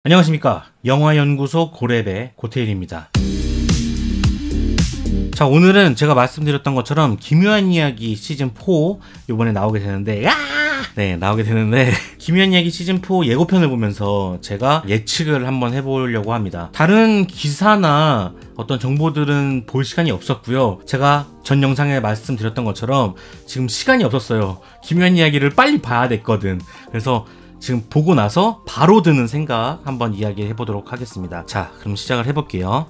안녕하십니까. 영화연구소 고래배 고태일입니다. 자, 오늘은 제가 말씀드렸던 것처럼 기묘한 이야기 시즌4 이번에 나오게 되는데 나오게 되는데 기묘한 이야기 시즌4 예고편을 보면서 제가 예측을 한번 해보려고 합니다. 다른 기사나 어떤 정보들은 볼 시간이 없었고요. 제가 전 영상에 말씀드렸던 것처럼 지금 시간이 없었어요. 기묘한 이야기를 빨리 봐야 됐거든. 그래서 지금 보고 나서 바로 드는 생각 한번 이야기해 보도록 하겠습니다. 자, 그럼 시작을 해볼게요.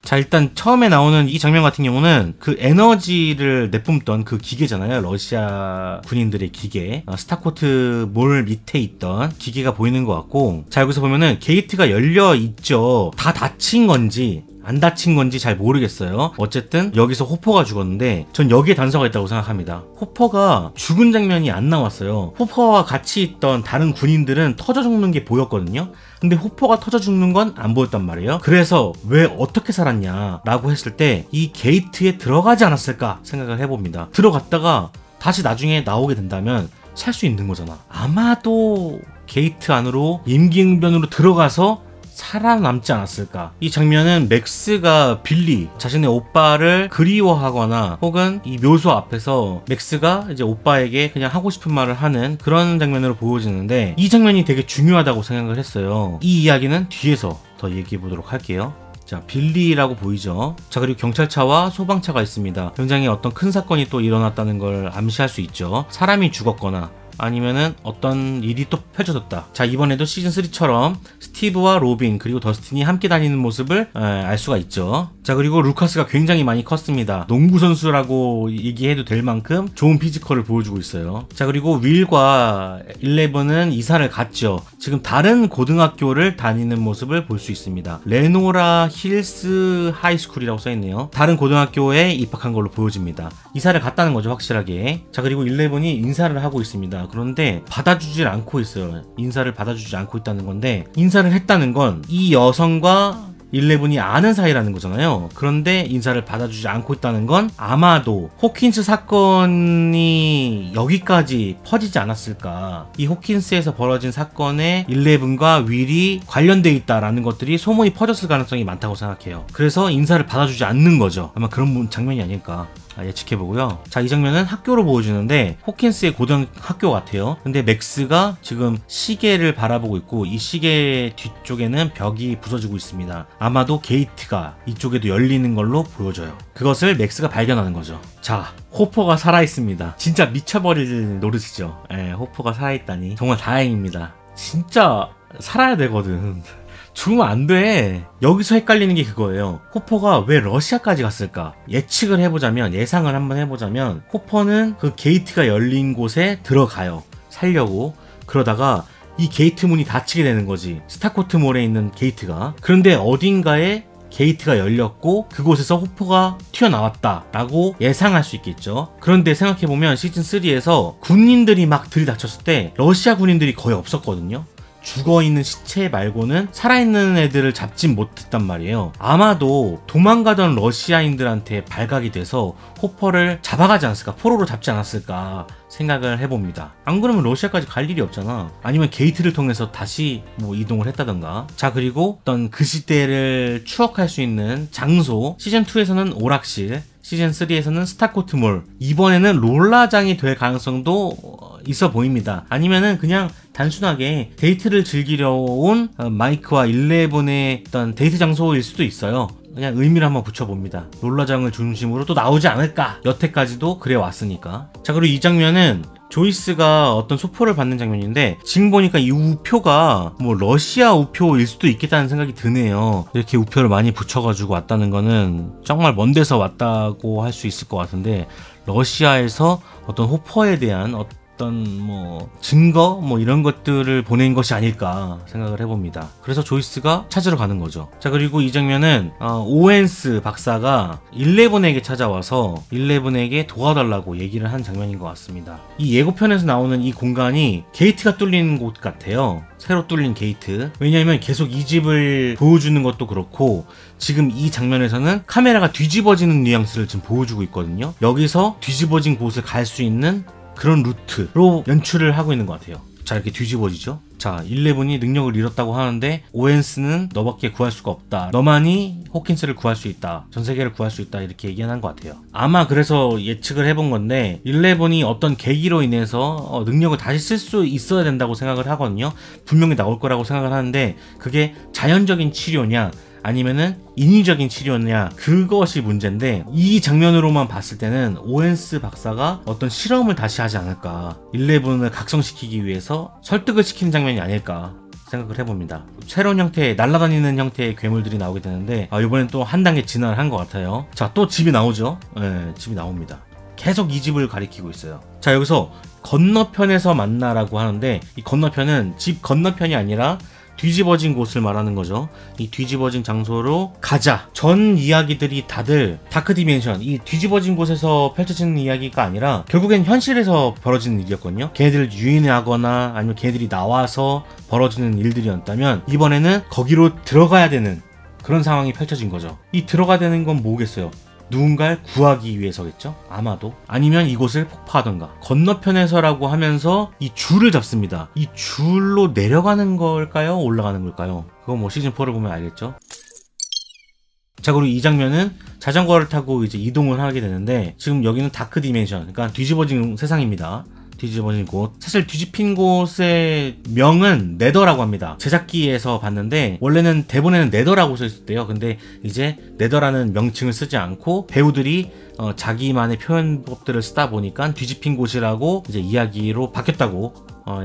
자, 일단 처음에 나오는 이 장면 같은 경우는 그 에너지를 내뿜던 그 기계잖아요. 러시아 군인들의 기계. 스타코트 몰 밑에 있던 기계가 보이는 것 같고, 자, 여기서 보면은 게이트가 열려 있죠. 다 닫힌 건지 안 다친 건지 잘 모르겠어요. 어쨌든 여기서 호퍼가 죽었는데 전 여기에 단서가 있다고 생각합니다. 호퍼가 죽은 장면이 안 나왔어요. 호퍼와 같이 있던 다른 군인들은 터져 죽는 게 보였거든요. 근데 호퍼가 터져 죽는 건 안 보였단 말이에요. 그래서 왜 어떻게 살았냐 라고 했을 때 이 게이트에 들어가지 않았을까 생각을 해봅니다. 들어갔다가 다시 나중에 나오게 된다면 살 수 있는 거잖아. 아마도 게이트 안으로 임기응변으로 들어가서 살아남지 않았을까. 이 장면은 맥스가 빌리 자신의 오빠를 그리워하거나 혹은 이 묘소 앞에서 맥스가 이제 오빠에게 그냥 하고 싶은 말을 하는 그런 장면으로 보여지는데, 이 장면이 되게 중요하다고 생각을 했어요. 이 이야기는 뒤에서 더 얘기해 보도록 할게요. 자, 빌리라고 보이죠. 자, 그리고 경찰차와 소방차가 있습니다. 굉장히 어떤 큰 사건이 또 일어났다는 걸 암시할 수 있죠. 사람이 죽었거나 아니면은 어떤 일이 또 펼쳐졌다. 자, 이번에도 시즌3처럼 스티브와 로빈 그리고 더스틴이 함께 다니는 모습을 알 수가 있죠. 자, 그리고 루카스가 굉장히 많이 컸습니다. 농구 선수라고 얘기해도 될 만큼 좋은 피지컬을 보여주고 있어요. 자, 그리고 윌과 11은 이사를 갔죠. 지금 다른 고등학교를 다니는 모습을 볼 수 있습니다. 레노라 힐스 하이스쿨이라고 써있네요. 다른 고등학교에 입학한 걸로 보여집니다. 이사를 갔다는 거죠, 확실하게. 자, 그리고 11이 인사를 하고 있습니다. 그런데 받아주질 않고 있어요. 인사를 받아주지 않고 있다는 건데, 인사를 했다는 건 이 여성과 11이 아는 사이라는 거잖아요. 그런데 인사를 받아주지 않고 있다는 건 아마도 호킨스 사건이 여기까지 퍼지지 않았을까. 이 호킨스에서 벌어진 사건에 11과 윌이 관련되어 있다라는 것들이 소문이 퍼졌을 가능성이 많다고 생각해요. 그래서 인사를 받아주지 않는 거죠. 아마 그런 장면이 아닐까 예측해보고요. 자, 이 장면은 학교로 보여주는데 호킨스의 고등학교 같아요. 근데 맥스가 지금 시계를 바라보고 있고, 이 시계 뒤쪽에는 벽이 부서지고 있습니다. 아마도 게이트가 이쪽에도 열리는 걸로 보여져요. 그것을 맥스가 발견하는 거죠. 자, 호퍼가 살아있습니다. 진짜 미쳐버릴 노릇이죠. 호퍼가 살아있다니 정말 다행입니다. 진짜 살아야 되거든. 죽으면 안 돼. 여기서 헷갈리는 게 그거예요. 호퍼가 왜 러시아까지 갔을까? 예측을 해보자면, 예상을 한번 해보자면, 호퍼는 그 게이트가 열린 곳에 들어가요. 살려고. 그러다가 이 게이트 문이 닫히게 되는 거지. 스타코트 몰에 있는 게이트가. 그런데 어딘가에 게이트가 열렸고 그곳에서 호퍼가 튀어나왔다 라고 예상할 수 있겠죠. 그런데 생각해보면 시즌3에서 군인들이 막 들이닥쳤을 때 러시아 군인들이 거의 없었거든요. 죽어있는 시체 말고는 살아있는 애들을 잡진 못했단 말이에요. 아마도 도망가던 러시아인들한테 발각이 돼서 호퍼를 잡아가지 않았을까, 포로로 잡지 않았을까 생각을 해봅니다. 안 그러면 러시아까지 갈 일이 없잖아. 아니면 게이트를 통해서 다시 이동을 했다던가. 자, 그리고 어떤 그 시대를 추억할 수 있는 장소, 시즌2에서는 오락실, 시즌3에서는 스타코트몰, 이번에는 롤라장이 될 가능성도 있어 보입니다. 아니면은 그냥 단순하게 데이트를 즐기려 온 마이크와 11의 어떤 데이트 장소일 수도 있어요. 그냥 의미를 한번 붙여봅니다. 롤라장을 중심으로 또 나오지 않을까. 여태까지도 그래 왔으니까. 자, 그리고 이 장면은 조이스가 어떤 소포를 받는 장면인데, 지금 보니까 이 우표가 러시아 우표일 수도 있겠다는 생각이 드네요. 이렇게 우표를 많이 붙여가지고 왔다는 거는 정말 먼 데서 왔다고 할 수 있을 것 같은데, 러시아에서 어떤 호퍼에 대한 어떤 증거 이런 것들을 보낸 것이 아닐까 생각을 해봅니다. 그래서 조이스가 찾으러 가는 거죠. 자, 그리고 이 장면은 오웬스 박사가 11에게 찾아와서 11에게 도와달라고 얘기를 한 장면인 것 같습니다. 이 예고편에서 나오는 이 공간이 게이트가 뚫린 곳 같아요. 새로 뚫린 게이트. 왜냐하면 계속 이 집을 보여주는 것도 그렇고, 지금 이 장면에서는 카메라가 뒤집어지는 뉘앙스를 지금 보여주고 있거든요. 여기서 뒤집어진 곳을 갈 수 있는 그런 루트로 연출을 하고 있는 것 같아요. 자, 이렇게 뒤집어지죠. 자, 11이 능력을 잃었다고 하는데 오웬스는 너밖에 구할 수가 없다. 너만이 호킨스를 구할 수 있다. 전 세계를 구할 수 있다. 이렇게 얘기한 것 같아요. 아마 그래서 예측을 해본 건데 11이 어떤 계기로 인해서 능력을 다시 쓸 수 있어야 된다고 생각을 하거든요. 분명히 나올 거라고 생각을 하는데 그게 자연적인 치료냐 아니면은 인위적인 치료냐, 그것이 문제인데 이 장면으로만 봤을 때는 오웬스 박사가 어떤 실험을 다시 하지 않을까, 11을 각성시키기 위해서 설득을 시키는 장면이 아닐까 생각을 해봅니다. 새로운 형태의, 날아다니는 형태의 괴물들이 나오게 되는데 이번엔 또 한 단계 진화를 한 것 같아요. 자, 또 집이 나오죠. 네, 집이 나옵니다. 계속 이 집을 가리키고 있어요. 자, 여기서 건너편에서 만나라고 하는데 이 건너편은 집 건너편이 아니라 뒤집어진 곳을 말하는 거죠. 이 뒤집어진 장소로 가자. 전 이야기들이 다들 다크 디멘션, 이 뒤집어진 곳에서 펼쳐지는 이야기가 아니라 결국엔 현실에서 벌어지는 일이었거든요. 걔네들을 유인하거나 아니면 걔네들이 나와서 벌어지는 일들이었다면 이번에는 거기로 들어가야 되는 그런 상황이 펼쳐진 거죠. 이 들어가야 되는 건 뭐겠어요? 누군가를 구하기 위해서겠죠? 아마도. 아니면 이곳을 폭파하던가. 건너편에서라고 하면서 이 줄을 잡습니다. 이 줄로 내려가는 걸까요? 올라가는 걸까요? 그건 뭐 시즌4를 보면 알겠죠? 자, 그리고 이 장면은 자전거를 타고 이제 이동을 하게 되는데 지금 여기는 다크 디멘션, 그러니까 뒤집어진 세상입니다. 뒤집어진 곳. 사실 뒤집힌 곳의 명은 네더라고 합니다. 제작기에서 봤는데 원래는 대본에는 네더라고 써 있었대요. 근데 이제 네더라는 명칭을 쓰지 않고 배우들이 자기만의 표현법들을 쓰다 보니까 뒤집힌 곳이라고 이제 이야기로 바뀌었다고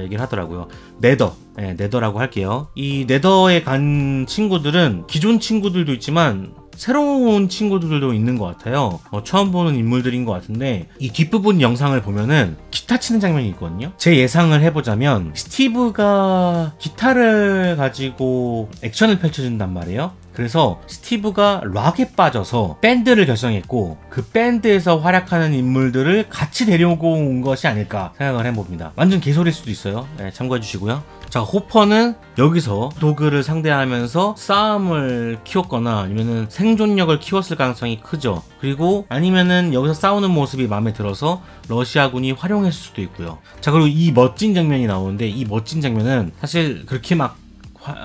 얘기를 하더라고요. 네더. 네, 네더라고 할게요. 이 네더에 간 친구들은 기존 친구들도 있지만 새로운 친구들도 있는 것 같아요. 처음 보는 인물들인 것 같은데 이 뒷부분 영상을 보면은 기타 치는 장면이 있거든요. 제 예상을 해보자면 스티브가 기타를 가지고 액션을 펼쳐준단 말이에요. 그래서 스티브가 락에 빠져서 밴드를 결성했고 그 밴드에서 활약하는 인물들을 같이 데려오고 온 것이 아닐까 생각을 해봅니다. 완전 개소리일 수도 있어요. 네, 참고해 주시고요. 자, 호퍼는 여기서 도그를 상대하면서 싸움을 키웠거나 아니면은 생존력을 키웠을 가능성이 크죠. 그리고 아니면은 여기서 싸우는 모습이 마음에 들어서 러시아군이 활용했을 수도 있고요. 자, 그리고 이 멋진 장면이 나오는데 이 멋진 장면은 사실 그렇게 막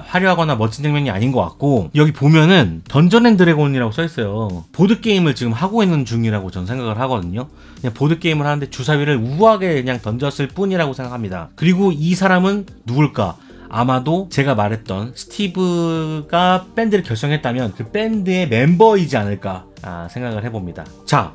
화려하거나 멋진 장면이 아닌 것 같고 여기 보면은 던전 앤 드래곤이라고 써있어요. 보드게임을 지금 하고 있는 중이라고 전 생각을 하거든요. 그냥 보드게임을 하는데 주사위를 우아하게 그냥 던졌을 뿐이라고 생각합니다. 그리고 이 사람은 누굴까? 아마도 제가 말했던 스티브가 밴드를 결성했다면 그 밴드의 멤버이지 않을까 생각을 해봅니다. 자,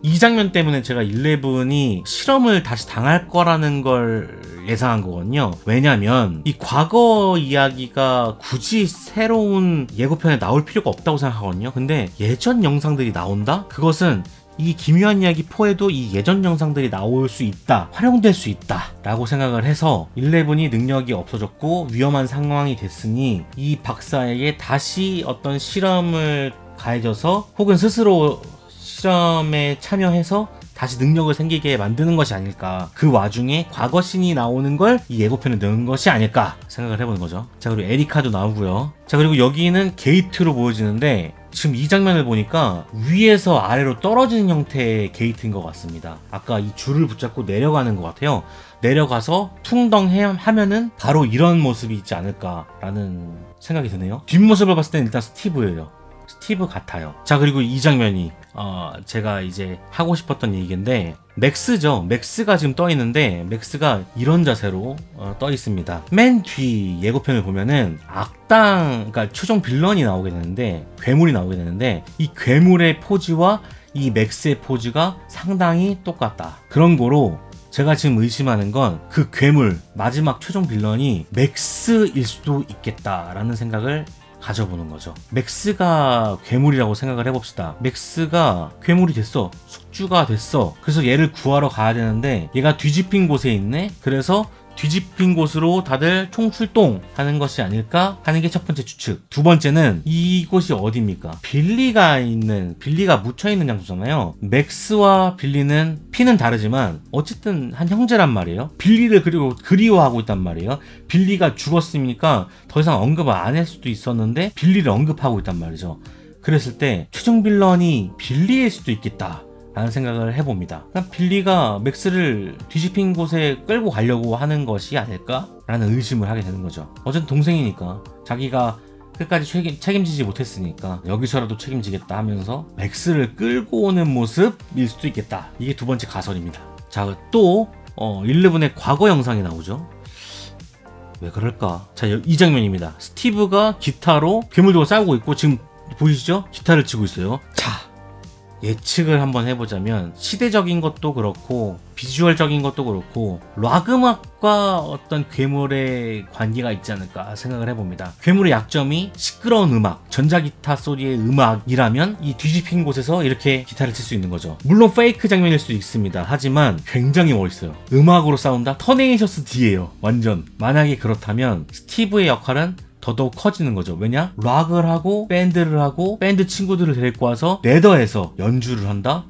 이 장면 때문에 제가 11이 실험을 다시 당할 거라는 걸 예상한 거거든요. 왜냐면 이 과거 이야기가 굳이 새로운 예고편에 나올 필요가 없다고 생각하거든요. 근데 예전 영상들이 나온다? 그것은 이 기묘한 이야기 4에도 이 예전 영상들이 나올 수 있다, 활용될 수 있다 라고 생각을 해서 11이 능력이 없어졌고 위험한 상황이 됐으니 이 박사에게 다시 어떤 실험을 가해져서 혹은 스스로 실험에 참여해서 다시 능력을 생기게 만드는 것이 아닐까. 그 와중에 과거 씬이 나오는 걸 이 예고편에 넣은 것이 아닐까 생각을 해보는 거죠. 자, 그리고 에리카도 나오고요. 자, 그리고 여기는 게이트로 보여지는데 지금 이 장면을 보니까 위에서 아래로 떨어지는 형태의 게이트인 것 같습니다. 아까 이 줄을 붙잡고 내려가는 것 같아요. 내려가서 퉁덩 하면은 바로 이런 모습이 있지 않을까라는 생각이 드네요. 뒷모습을 봤을 때는 일단 스티브예요. 스티브 같아요. 자, 그리고 이 장면이 제가 이제 하고 싶었던 얘기인데 맥스죠. 맥스가 지금 떠 있는데 맥스가 이런 자세로 떠 있습니다. 맨 뒤 예고편을 보면은 악당, 그러니까 최종 빌런이 나오게 되는데 괴물이 나오게 되는데 이 괴물의 포즈와 이 맥스의 포즈가 상당히 똑같다. 그런 거로 제가 지금 의심하는 건 그 괴물 마지막 최종 빌런이 맥스일 수도 있겠다라는 생각을 가져보는 거죠. 맥스가 괴물이라고 생각을 해봅시다. 맥스가 괴물이 됐어. 숙주가 됐어. 그래서 얘를 구하러 가야 되는데 얘가 뒤집힌 곳에 있네. 그래서 뒤집힌 곳으로 다들 총출동 하는 것이 아닐까 하는 게 첫 번째 추측. 두 번째는 이곳이 어디입니까? 빌리가 묻혀있는 장소잖아요. 맥스와 빌리는 피는 다르지만 어쨌든 한 형제란 말이에요. 빌리를 그리고 그리워하고 있단 말이에요. 빌리가 죽었으니까 더 이상 언급을 안 할 수도 있었는데 빌리를 언급하고 있단 말이죠. 그랬을 때 최종 빌런이 빌리일 수도 있겠다 라는 생각을 해봅니다. 그냥 빌리가 맥스를 뒤집힌 곳에 끌고 가려고 하는 것이 아닐까? 라는 의심을 하게 되는 거죠. 어쨌든 동생이니까 자기가 끝까지 책임지지 못했으니까 여기서라도 책임지겠다 하면서 맥스를 끌고 오는 모습일 수도 있겠다. 이게 두 번째 가설입니다. 자, 또 11의 과거 영상이 나오죠. 왜 그럴까? 자, 이 장면입니다. 스티브가 기타로 괴물들과 싸우고 있고 지금 보이시죠? 기타를 치고 있어요. 자, 예측을 한번 해보자면 시대적인 것도 그렇고 비주얼적인 것도 그렇고 락 음악과 어떤 괴물의 관계가 있지 않을까 생각을 해봅니다. 괴물의 약점이 시끄러운 음악, 전자기타 소리의 음악이라면 이 뒤집힌 곳에서 이렇게 기타를 칠 수 있는 거죠. 물론 페이크 장면일 수도 있습니다. 하지만 굉장히 멋있어요. 음악으로 싸운다? 터네이셔스 D예요. 완전. 만약에 그렇다면 스티브의 역할은 더더욱 커지는 거죠. 왜냐? 락을 하고 밴드를 하고 밴드 친구들을 데리고 와서 레더에서 연주를 한다?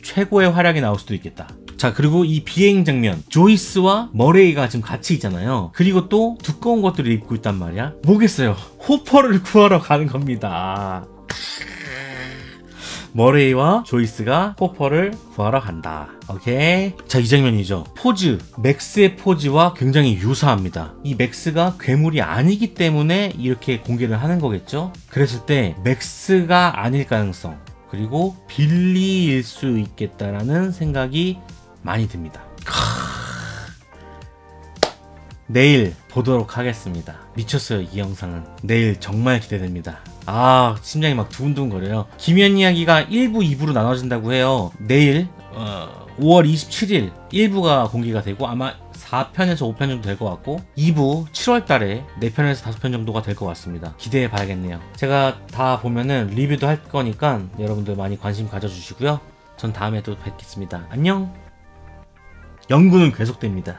최고의 활약이 나올 수도 있겠다. 자, 그리고 이 비행 장면, 조이스와 머레이가 지금 같이 있잖아요. 그리고 또 두꺼운 것들을 입고 있단 말이야. 뭐겠어요? 호퍼를 구하러 가는 겁니다. 머레이와 조이스가 호퍼를 구하러 간다. 오케이. 자, 이 장면이죠. 포즈. 맥스의 포즈와 굉장히 유사합니다. 이 맥스가 괴물이 아니기 때문에 이렇게 공개를 하는 거겠죠. 그랬을 때 맥스가 아닐 가능성, 그리고 빌리일 수 있겠다라는 생각이 많이 듭니다. 내일 보도록 하겠습니다. 미쳤어요, 이 영상은. 내일 정말 기대됩니다. 심장이 막 두근두근거려요. 김연 이야기가 1부, 2부로 나눠진다고 해요. 내일 5월 27일 1부가 공개가 되고 아마 4편에서 5편 정도 될 것 같고 2부 7월 달에 4편에서 5편 정도가 될 것 같습니다. 기대해 봐야겠네요. 제가 다 보면은 리뷰도 할 거니까 여러분들 많이 관심 가져주시고요. 전 다음에 또 뵙겠습니다. 안녕. 연구는 계속됩니다.